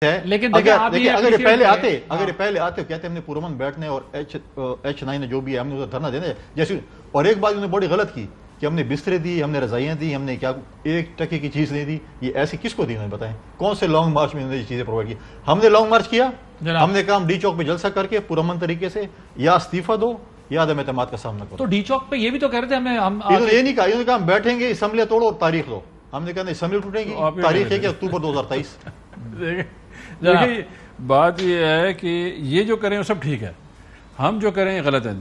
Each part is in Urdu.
ہے لیکن اگر پہلے آتے کہتے ہم نے پرامن بیٹھنے اور H9 نے جو بھی ہے ہم نے اسے دھرنا دینے جیسے. اور ایک بات انہوں نے بڑی غلط کی کہ ہم نے بسترے دی, ہم نے رضائیاں دی, ہم نے کیا ایک ٹکے کی چیز نہیں دی. یہ ایسی کس کو دی انہوں نے بتائیں؟ کون سے لانگ مارچ میں انہوں نے یہ چیزیں پرووائڈ کی؟ ہم نے لانگ مارچ کیا, ہم نے کہا ڈی چوک پہ جلسہ کر کے پرامن طریقے سے یا استعفیٰ دو یا عدم اعتماد کا سامنا کرو. تو ڈی چوک پہ یہ بھی تو کہہ رہے تھے انہوں نے یہ نہیں کہا, انہوں نے کہا ہم بیٹھیں گے اسمبلی توڑو اور تاریخ لو. ہم نے کہا نہیں اسمبلی ٹوٹے گی, تاریخ ہے کہ اکتوبر 2023. دیکھیے بات یہ ہے کہ یہ جو کریں وہ سب ٹھیک ہے, ہم جو کریں غلط ہے.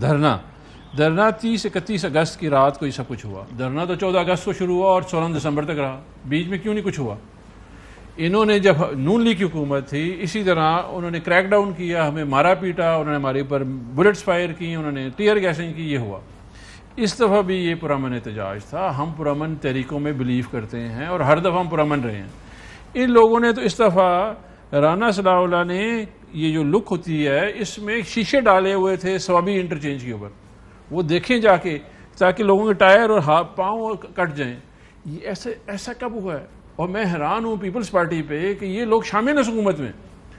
دھرنا 30-31 اگست کی رات کو یہ سب کچھ ہوا. دھرنا تو 14 اگست کو شروع ہوا اور 16 دسمبر تک رہا. بیچ میں کیوں نہیں کچھ ہوا؟ انہوں نے جب نون لیگ کی حکومت تھی اسی طرح انہوں نے کریک ڈاؤن کیا, ہمیں مارا پیٹا, انہوں نے ہمارے اوپر بلٹس فائر کی, انہوں نے ٹیئر گیسنگ کی. یہ ہوا. اس دفعہ بھی یہ پرامن احتجاج تھا. ہم پرامن تحریکوں میں بلیو کرتے ہیں اور ہر دفعہ ہم پرامن رہے ہیں. ان لوگوں نے تو اس دفعہ رانا صلاح اللہ نے یہ جو لک ہوتی ہے اس میں شیشے ڈالے ہوئے تھے سوابی انٹرچینج کے اوپر, وہ دیکھیں جا کے تاکہ لوگوں کے ٹائر اور پاؤں کٹ جائیں. یہ ایسا کب ہوا ہے؟ اور میں حیران ہوں پیپلز پارٹی پہ کہ یہ لوگ شامل ہیں حکومت میں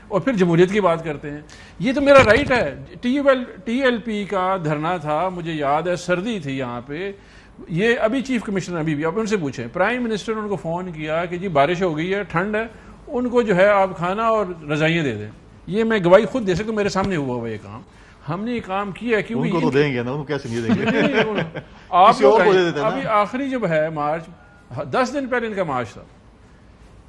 اور پھر جمہوریت کی بات کرتے ہیں. یہ تو میرا رائٹ ہے. ٹی ایل پی کا دھرنا تھا, مجھے یاد ہے سردی تھی یہاں پہ. یہ ابھی چیف کمشنر ابھی بھی آپ ان سے پوچھیں, پرائم منسٹر نے ان کو فون کیا کہ جی بارش ہو گئی ہے, ٹھنڈ ہے, ان کو جو ہے آپ کھانا اور رضائیاں دے دیں. یہ میں گواہی خود دے سکتا ہوں, میرے سامنے ہوا ہوا یہ کام. ہم نے یہ کام کیا ہے کیونکہ ان کو تو دیں گے نا, ان کو کیسے نہیں دیں گے؟ آپ ابھی آخری جب ہے مارچ 10 دن پہلے ان کا مارچ تھا,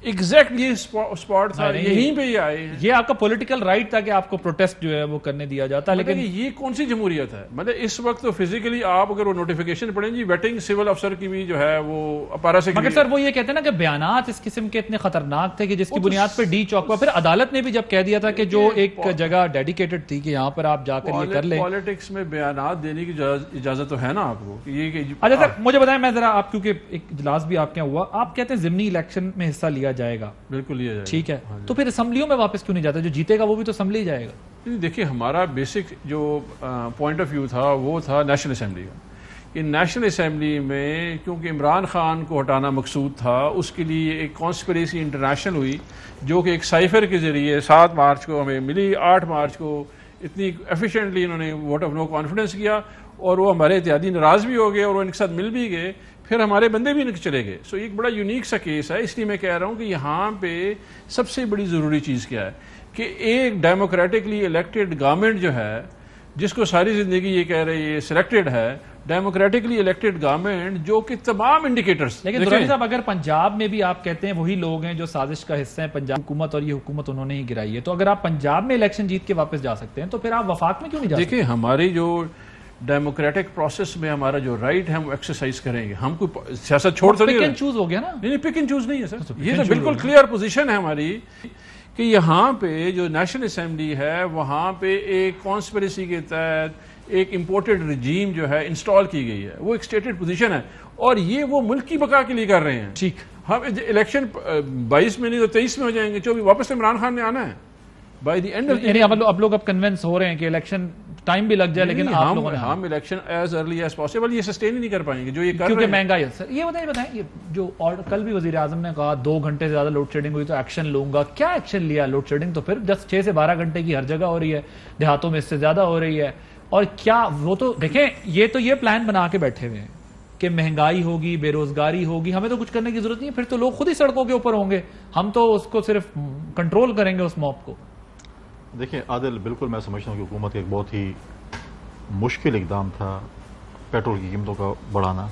ایگزیکٹ یہ اسپاٹ تھا, یہیں پہ یہ آئے ہیں. یہ آپ کا پولیٹیکل رائٹ تھا کہ آپ کو پروٹیسٹ جو ہے وہ کرنے دیا جاتا ہے, لیکن یہ کون سی جمہوریت ہے؟ مطلب اس وقت تو فزیکلی آپ اگر وہ نوٹیفیکیشن پڑھیں جی ویٹنگ سول افسر کی بھی جو ہے وہ اپارا سے, مگر سر وہ یہ کہتے ہیں نا کہ بیانات اس قسم کے اتنے خطرناک تھے کہ جس کی بنیاد پر ڈی چوک پر پھر عدالت نے بھی جب کہہ دیا تھا کہ جو ایک جگہ ڈیڈیکیٹڈ تھی کہ یہاں پر آپ جا کر یہ کر لیں. پالیٹکس میں بیانات دینے کی اجازت تو ہے نا آپ کو. اچھا سر مجھے بتائیں, میں ذرا آپ کیونکہ ایک اجلاس بھی آپ کے یہاں ہوا, آپ کہتے ہیں ضمنی الیکشن میں حصہ لیا جائے گا, ٹھیک ہے, تو پھر اسمبلیوں میں واپس کیوں نہیں جاتا؟ جو جیتے گا وہ بھی تو اسمبلی جائے گا. دیکھیے ہمارا بیسک جو پوائنٹ آف ویو تھا وہ تھا نیشنل اسمبلی کا. کہ نیشنل اسمبلی میں کیونکہ عمران خان کو ہٹانا مقصود تھا, اس کے لیے ایک کانسپریسی انٹرنیشنل ہوئی جو کہ ایک سائفر کے ذریعے 7 مارچ کو ہمیں ملی, 8 مارچ کو اتنی ایفیشینٹلی انہوں نے ووٹ آف نو کانفیڈنس کیا اور وہ ہمارے اتحادی ناراض بھی ہو گئے اور وہ ان کے ساتھ مل بھی گئے, پھر ہمارے بندے بھی ان کے چلے گئے. سو ایک بڑا یونیک سا کیس ہے. اس لیے میں کہہ رہا ہوں کہ یہاں پہ سب سے بڑی ضروری چیز کیا ہے کہ ایک ڈیموکریٹکلی الیکٹڈ گورنمنٹ جو ہے, جس کو ساری زندگی یہ کہہ رہے یہ سلیکٹڈ ہے, ڈیموکریٹکلی الیکٹڈ گورنمنٹ جو کہ تمام انڈیکیٹرز. لیکن درانی صاحب اگر پنجاب میں بھی آپ کہتے ہیں وہی لوگ ہیں جو سازش کا حصہ ہیں, پنجاب حکومت اور یہ حکومت انہوں نے ہی گرائی ہے, تو اگر آپ پنجاب میں الیکشن جیت کے واپس جا سکتے ہیں تو پھر آپ وفاق میں کیوں نہیں جا سکتے؟ دیکھیں ہماری جو ڈیموکریٹک پروسیس میں ہمارا جو رائٹ ہے ہم ایکسرسائز کریں گے. ہم کوئی سیاست چھوڑ تو نہیں, پک اینڈ چوز ہو گیا نا. نہیں پک اینڈ چوز نہیں ہے سر, یہ تو بالکل کلیئر پوزیشن ہے ہماری کہ یہاں پہ جو نیشنل اسمبلی ہے وہاں پہ ایک کانسپریسی کے تحت ایک امپورٹڈ رجیم جو ہے انسٹال کی گئی ہے, وہ ایک اسٹیٹڈ پوزیشن ہے اور یہ وہ ملک کی بقا کے لیے کر رہے ہیں. ٹھیک, ہم الیکشن 22 میں نہیں تو 23 میں ہو جائیں گے, 24 واپس عمران خان نے آنا ہے بائی دی اینڈ. یعنی اب لوگ اب کنونس ہو رہے ہیں کہ الیکشن ٹائم بھی لگ جائے لیکن ہم election as early as possible یہ سسٹین ہی نہیں کر پائیں گے جو یہ کر رہے ہیں کیونکہ مہنگائی ہے. سر یہ بتائیں یہ جو اور کل بھی وزیر اعظم نے کہا 2 گھنٹے سے زیادہ لوڈ شیڈنگ ہوئی تو ایکشن لوں گا, کیا ایکشن لیا؟ لوڈ شیڈنگ تو پھر 6 سے 12 گھنٹے کی ہر جگہ ہو رہی ہے, دیہاتوں میں اس سے زیادہ ہو رہی ہے. اور کیا وہ تو دیکھیں یہ پلان بنا کے بیٹھے ہوئے ہیں کہ مہنگائی ہوگی, بے روزگاری ہوگی, ہمیں تو کچھ کرنے کی ضرورت نہیں ہے, پھر تو لوگ خود ہی سڑکوں کے اوپر ہوں گے, ہم تو اس کو صرف کنٹرول کریں گے اس موب کو. دیکھیں عادل, بالکل میں سمجھتا ہوں کہ حکومت کا ایک بہت ہی مشکل اقدام تھا پیٹرول کی قیمتوں کا بڑھانا.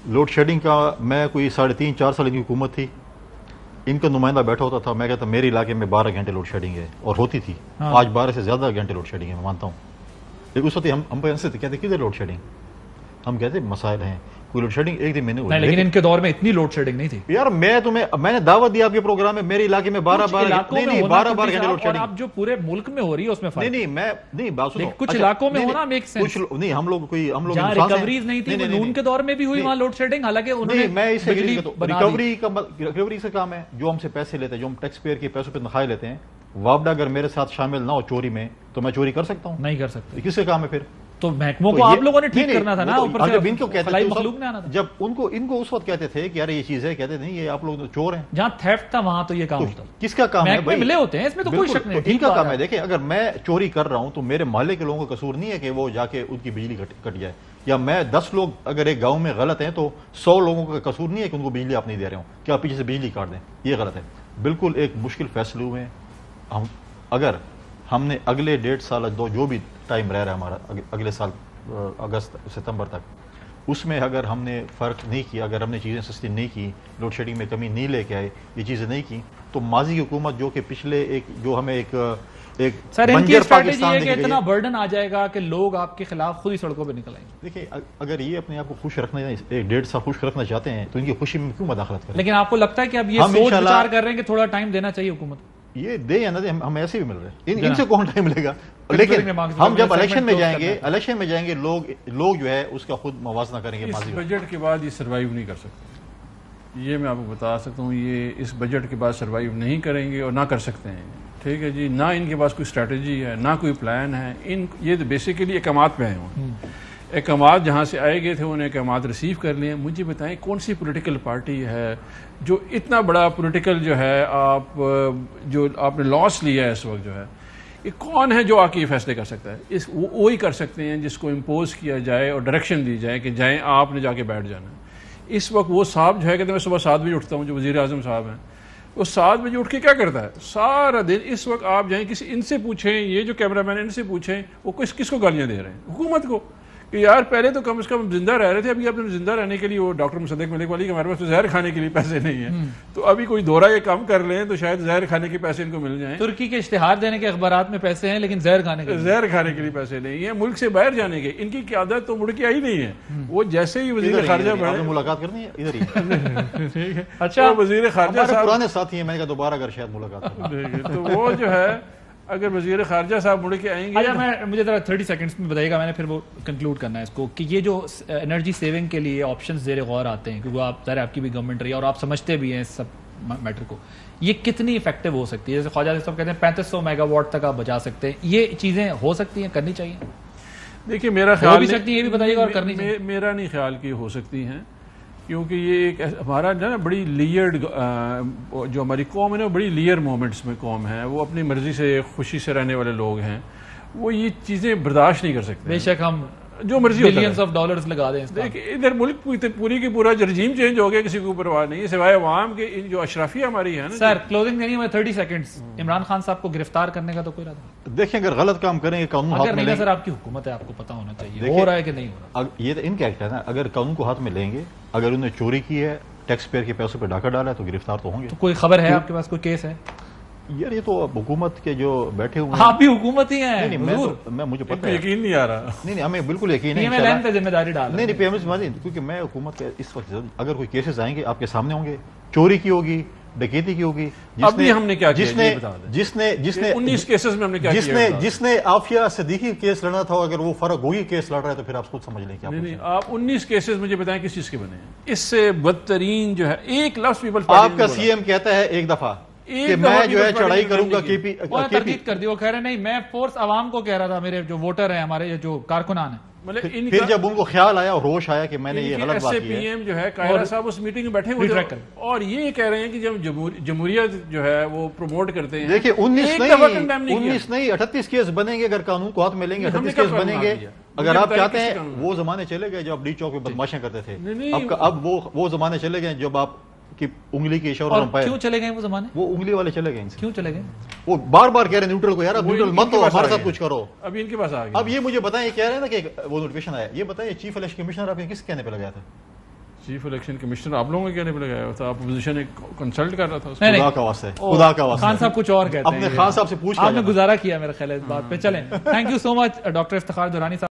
لوڈ شیڈنگ کا میں کوئی 3.5-4 سال کی حکومت تھی, ان کا نمائندہ بیٹھا ہوتا تھا, میں کہتا میرے علاقے میں 12 گھنٹے لوڈ شیڈنگ ہے, اور ہوتی تھی. آج 12 سے زیادہ گھنٹے لوڈ شیڈنگ ہے, میں مانتا ہوں. لیکن اس وقت ہم پہ کہتے کدھر لوڈ شیڈنگ, ہم کہتے مسائل ہیں, کوئی لوڈ شیڈنگ ایک دن میں نہیں ہوئی. لیکن ان کے دور میں اتنی لوڈ شیڈنگ نہیں تھی یار. میں نے دعوت دی آپ کے پروگرام میں, میرے علاقے میں 12 گھنٹے لوڈ شیڈنگ. اب جو پورے ملک میں ہو رہی ہے اس میں فرق نہیں بات سنو, کچھ علاقوں میں ہونا میک سینس. نہیں ہم لوگ جہاں ریکوریز نہیں تھی, نون کے دور میں بھی ہوئی وہاں لوڈ شیڈنگ, حالانکہ انہوں نے میں اسے ریکوری سے کام ہے, جو ہم سے پیسے لیتے ہیں, جو ہم ٹیکس پیئر کے پیسوں پہ تنخواہیں لیتے ہیں, وابڈا اگر میرے ساتھ شامل نہ ہو چوری میں تو میں چوری کر سکتا ہوں؟ نہیں کر سکتے. کس سے کام ہے پھر؟ تو محکموں کو آپ لوگوں نے ٹھیک کرنا تھا نا، اوپر سے جب ان کو کہتے خلائی تھے مخلوق نے آنا تھا. جب ان کو اس وقت کہتے تھے کہ یار یہ چیز ہے، کہتے نہیں یہ آپ لوگ تو چور ہیں. جہاں تھیفٹ تھا وہاں تو یہ کام ہوتا. کس کا کام ہے محکمے ملے ہوتے ہیں، اس میں تو کوئی شک نہیں. ان کا کام ہے. دیکھیں اگر میں چوری کر رہا ہوں تو میرے محلے کے لوگوں کا قصور نہیں ہے کہ وہ جا کے ان کی بجلی کٹ جائے، یا میں 10 لوگ اگر ایک گاؤں میں غلط ہیں تو 100 لوگوں کا قصور نہیں ہے کہ ان کو بجلی آپ نہیں دے رہے ہوں کہ آپ پیچھے سے بجلی کاٹ دیں. یہ غلط ہے. بالکل ایک مشکل فیصلے ہوئے ہیں. اگر ہم نے اگلے 1.5 سال جو بھی ٹائم رہ رہا ہے ہمارا اگلے سال اگست ستمبر تک، اس میں اگر ہم نے فرق نہیں کیا، اگر ہم نے چیزیں سستی نہیں کی، لوڈ شیڈنگ میں کمی نہیں لے کے آئے، یہ چیزیں نہیں کی، تو ماضی کی حکومت جو کہ پچھلے جو ہمیں ایک سر ان کی اسٹریٹجی ہے کہ اتنا برڈن آ جائے گا کہ لوگ آپ کے خلاف خود ہی سڑکوں پہ نکل آئیں گے. دیکھیں اگر یہ اپنے آپ کو خوش رکھنا 1.5 سال خوش رکھنا چاہتے ہیں تو ان کی خوشی میں کیوں مداخلت کریں؟ لیکن آپ کو لگتا ہے کہ اب یہ سوچ وچار کر رہے ہیں کہ تھوڑا ٹائم دینا چاہیے حکومت کو؟ یہ دے یا نہ دے، ہم ایسے بھی مل رہے ہیں، ان سے کون ٹائم ملے گا. لیکن ہم جب الیکشن میں جائیں گے لوگ جو ہے اس کا خود موازنہ کریں گے. اس بجٹ کے بعد یہ سروائیو نہیں کر سکتے، یہ میں آپ کو بتا سکتا ہوں. یہ اس بجٹ کے بعد سروائیو نہیں کریں گے اور نہ کر سکتے ہیں. ٹھیک ہے جی، نہ ان کے پاس کوئی اسٹریٹجی ہے، نہ کوئی پلان ہے. یہ تو بیسیکلی احکامات پہ آئے ہوئے. احکامات جہاں سے آئے گئے تھے انہیں احکامات ریسیو کر لیے. مجھے بتائیں کون سی پولیٹیکل پارٹی ہے جو اتنا بڑا پولیٹیکل جو ہے آپ نے لاس لیا ہے اس وقت جو ہے، یہ کون ہے جو آ کے یہ فیصلے کر سکتا ہے؟ وہی کر سکتے ہیں جس کو امپوز کیا جائے اور ڈائریکشن دی جائے کہ جائیں آپ نے جا کے بیٹھ جانا ہے. اس وقت وہ صاحب جو ہے کہتے ہیں میں صبح 7 بجے اٹھتا ہوں، جو وزیر اعظم صاحب ہیں، وہ 7 بجے اٹھ کے کیا کرتا ہے سارا دن. اس وقت آپ جائیں ان سے پوچھیں، یہ جو کیمرہ مین ان سے پوچھیں وہ کس کو گالیاں دے رہے ہیں؟ حکومت کو. کہ یار پہلے تو کم از کم زندہ رہ رہے تھے، ابھی آپ نے زندہ رہنے کے لیے وہ ڈاکٹر مصدق ملک والی کہ ہمارے پاس تو زہر کھانے کے لیے پیسے نہیں ہیں، تو ابھی کوئی دورہ یہ کم کر لیں تو شاید زہر کھانے کے پیسے ان کو مل جائیں. ترکی کے اشتہار دینے کے اخبارات میں پیسے ہیں لیکن زہر کھانے کے لیے پیسے نہیں ہیں. ملک سے باہر جانے کے ان کی قیادت تو مڑ کے آئی نہیں ہے. وہ جیسے ہی وزیر خارجہ بڑھے، ملاقات کرنی ہے ادھر ہی. ٹھیک ہے. اچھا وزیر خارجہ صاحب پرانے ساتھی ہیں، میں نے کہا دوبارہ اگر شاید ملاقات تو وہ جو ہے اگر وزیر خارجہ صاحب مڑ کے آئیں گے. مجھے ذرا 30 سیکنڈس میں بتائیے گا، میں نے پھر وہ کنکلوڈ کرنا ہے اس کو، کہ یہ جو انرجی سیونگ کے لیے آپشنز زیر غور آتے ہیں، کیونکہ آپ کی بھی گورنمنٹ رہی ہے اور آپ سمجھتے بھی ہیں اس سب میٹر کو، یہ کتنی افیکٹو ہو سکتی ہے؟ جیسے خواجہ صاحب کہتے ہیں 3500 میگا واٹ تک آپ بچا سکتے ہیں. یہ چیزیں ہو سکتی ہیں، کرنی چاہیے؟ دیکھیے میرا خیال بھی سکتی ہے، یہ بھی بتائیے گا، اور کرنی چاہیے. میرا نہیں خیال کہ ہو سکتی ہیں، کیونکہ یہ ایک ہمارا جو ہے نا بڑی لیئرڈ جو ہماری قوم ہے نا، بڑی لیئر مومنٹس میں قوم ہے. وہ اپنی مرضی سے خوشی سے رہنے والے لوگ ہیں، وہ یہ چیزیں برداشت نہیں کر سکتے. بے شک ہم جو مرضی بلینز آف ڈالرز لگا دیں. ادھر ملک پوری کی پورا رجیم چینج ہو گیا، کسی کو پرواہ نہیں ہے سوائے عوام کے. جو اشرافیہ ہماری ہے نا. سر کلوزنگ دینی ہے 30 سیکنڈز. عمران خان صاحب کو گرفتار کرنے کا تو کوئی ارادہ؟ دیکھیں اگر غلط کام کریں گے قانون ہاتھ میں لیں گے. سر آپ کی حکومت ہے، آپ کو پتا ہونا چاہیے ہو رہا ہے کہ نہیں ہو رہا. یہ تو ان کا ایکٹ ہے نا. اگر قانون کو ہاتھ میں لیں گے، اگر انہوں نے چوری کی ہے، ٹیکس پیئر کے پیسوں پہ ڈاکہ ڈالا ہے، تو گرفتار تو ہوں گے. تو کوئی خبر ہے آپ کے پاس، کوئی کیس ہے؟ یار یہ تو حکومت کے جو بیٹھے ہوئے آپ بھی حکومت ہی ہیں. میں مجھے پتہ ہے، یقین نہیں آ رہا. نہیں ہمیں بالکل یقین ہے. میں ذمہ داری ڈال نہیں پی ایم ایس، کیونکہ میں حکومت کے اس وقت اگر کوئی کیسز آئیں گے آپ کے سامنے ہوں گے. چوری کی ہوگی، ڈکیتی کی ہوگی، جس نے عافیہ صدیقی کیس لڑنا تھا، اگر وہ فرق ہوئی کیس لڑ رہا ہے تو پھر آپ خود سمجھ لیں. نہیں آپ 19 کیسز مجھے بتائیں کس چیز کے بنے ہیں؟ اس سے بدترین جو ہے ایک لفظ پیپل آپ کا سی ایم کہتا ہے ایک دفعہ کہ میں جو ہے چڑھائی کروں گا. تردید کر دی. وہ کہہ رہے نہیں، میں فورس عوام کو کہہ رہا تھا، میرے جو ووٹر ہیں، ہمارے جو کارکنان ہیں. پھر جب ان کو خیال آیا اور ہوش آیا کہ میں نے یہ غلط بات کی ہے. پی ایم جو ہے قاہرہ صاحب اس میٹنگ میں بیٹھے ہوئے اور یہ کہہ رہے ہیں کہ جب جمہوریت جو ہے وہ پروموٹ کرتے ہیں. دیکھیں 19 نہیں 38 کیس بنیں گے اگر قانون کو ہاتھ میں لیں گے. 38 کیس بنیں گے. اگر آپ چاہتے ہیں وہ زمانے چلے گئے جب آپ ڈی چوک پہ بدماشیاں کرتے تھے. اب وہ زمانے چلے گئے جب آپ کی انگلی کے اشاروں پر. کیوں چلے گئے وہ زمانے؟ وہ انگلی والے چلے گئے. کیوں چلے گئے؟ وہ بار بار کہہ رہے ہیں نیوٹرل کو، یار اب نیوٹرل مت ہو، ہمارے ساتھ کچھ کرو. اب ان کے پاس آ گیا. اب یہ مجھے بتائیں، یہ کہہ رہے ہیں نا کہ وہ نوٹیفکیشن آیا. یہ بتائیں چیف الیکشن کمشنر آپ نے کس کہنے پہ لگایا تھا؟ چیف الیکشن کمشنر آپ لوگوں کے کہنے پہ لگایا تھا. اپوزیشن کنسلٹ کر رہا تھا. خدا کا واسطہ ہے، خدا کا واسطہ. خان صاحب کچھ اور کہتے ہیں. اپنے خان صاحب سے پوچھ آپ نے گزارا کیا میرا خیال ہے اس بات پہ. چلیں، thank you so much doctor Iftikhar Durrani صاحب.